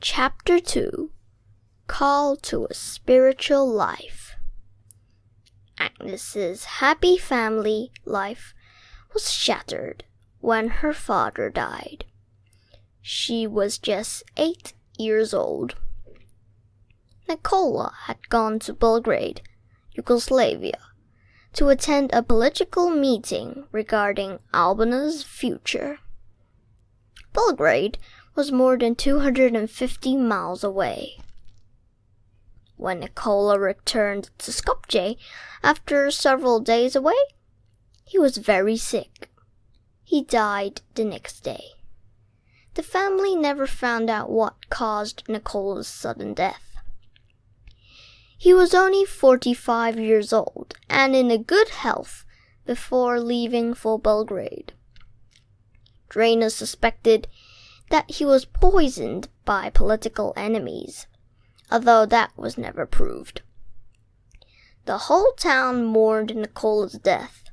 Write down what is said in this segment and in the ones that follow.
Chapter 2 Call to a Spiritual Life. Agnes's happy family life was shattered when her father died. She was just 8 years old. Nikola had gone to Belgrade, Yugoslavia, to attend a political meeting regarding Albania's future. Belgrade was more than 250 miles away. When Nikola returned to Skopje after several days away, he was very sick. He died the next day. The family never found out what caused Nikola's sudden death. He was only 45 years old and in a good health before leaving for Belgrade. Drena suspected that he was poisoned by political enemies, although that was never proved. The whole town mourned Nikola's death.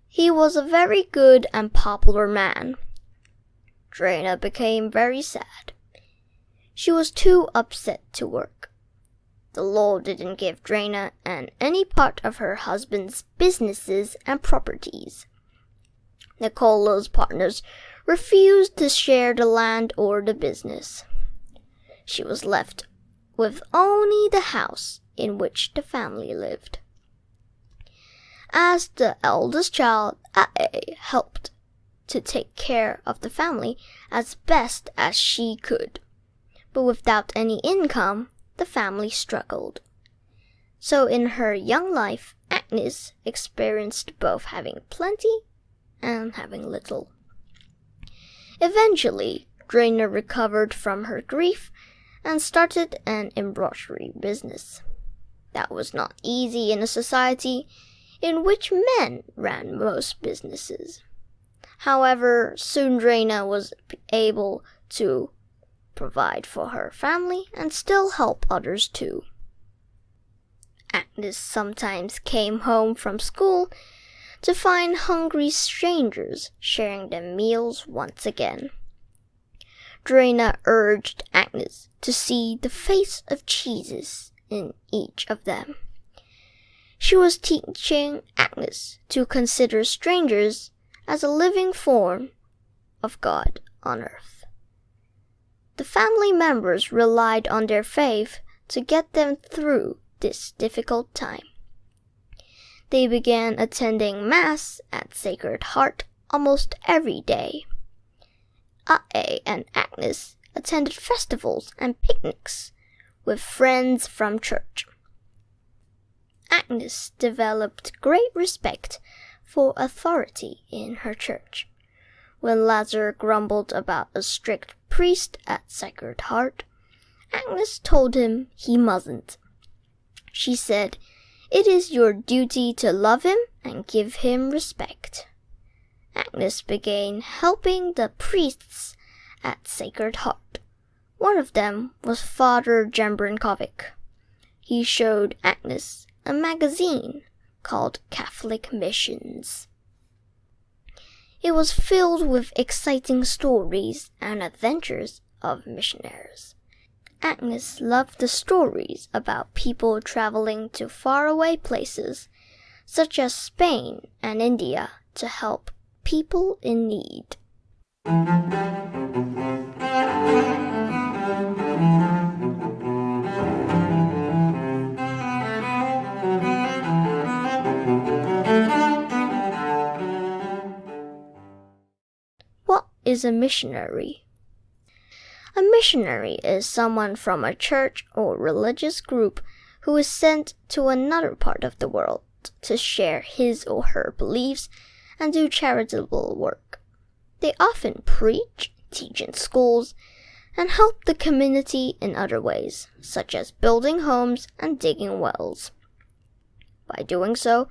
He was a very good and popular man. Drena became very sad. She was too upset to work. The law didn't give Drena any part of her husband's businesses and properties. Nikola's partners refused to share the land or the business. She was left with only the house in which the family lived. As the eldest child, Ae helped to take care of the family as best as she could. But without any income, the family struggled. So in her young life, Agnes experienced both having plenty and having little. Eventually, Drena recovered from her grief and started an embroidery business. That was not easy in a society in which men ran most businesses. However, soon Drena was able to provide for her family and still help others too. Agnes sometimes came home from school to find hungry strangers sharing their meals once again. Drena urged Agnes to see the face of Jesus in each of them. She was teaching Agnes to consider strangers as a living form of God on earth. The family members relied on their faith to get them through this difficult time. They began attending Mass at Sacred Heart almost every day. Ae and Agnes attended festivals and picnics with friends from church. Agnes developed great respect for authority in her church. When Lazar grumbled about a strict priest at Sacred Heart, Agnes told him he mustn't. She said, "It is your duty to love him and give him respect." Agnes began helping the priests at Sacred Heart. One of them was Father Jambrinkovic. He showed Agnes a magazine called Catholic Missions. It was filled with exciting stories and adventures of missionaries. Agnes loved the stories about people traveling to faraway places, such as Spain and India, to help people in need. What is a missionary? A missionary is someone from a church or religious group who is sent to another part of the world to share his or her beliefs and do charitable work. They often preach, teach in schools, and help the community in other ways, such as building homes and digging wells. By doing so,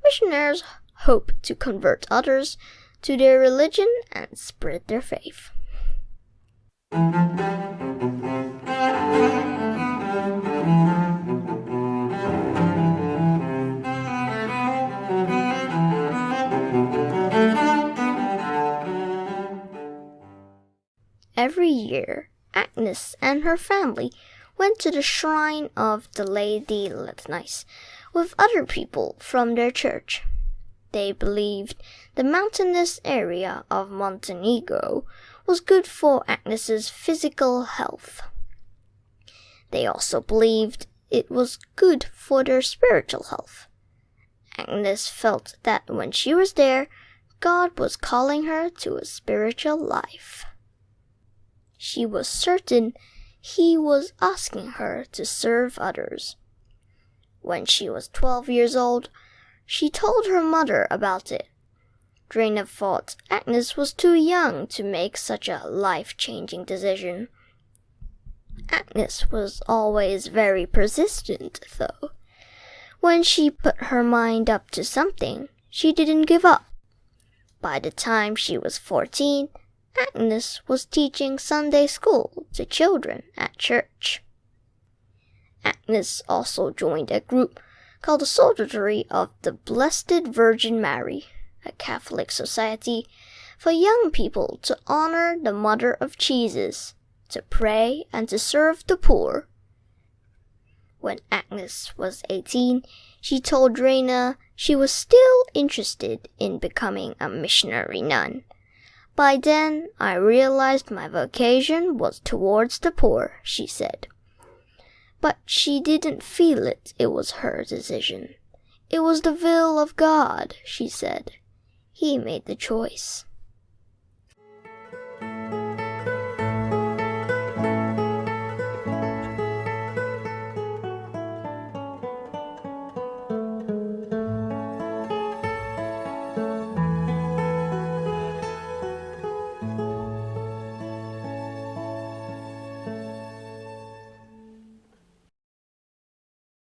missionaries hope to convert others to their religion and spread their faith. Every year, Agnes and her family went to the shrine of the Lady Letnice with other people from their church. They believed the mountainous area of Montenegro was good for Agnes's physical health. They also believed it was good for their spiritual health. Agnes felt that when she was there, God was calling her to a spiritual life. She was certain He was asking her to serve others. When she was 12 years old, she told her mother about it. Drena thought Agnes was too young to make such a life-changing decision. Agnes was always very persistent, though. When she put her mind up to something, she didn't give up. By the time she was 14, Agnes was teaching Sunday school to children at church. Agnes also joined a group called the Soldiery of the Blessed Virgin Mary, a Catholic society for young people to honor the Mother of Jesus, to pray and to serve the poor. When Agnes was 18, she told Drena she was still interested in becoming a missionary nun. By then, I realized my vocation was towards the poor, she said. But she didn't feel it was her decision. It was the will of God, she said. He made the choice.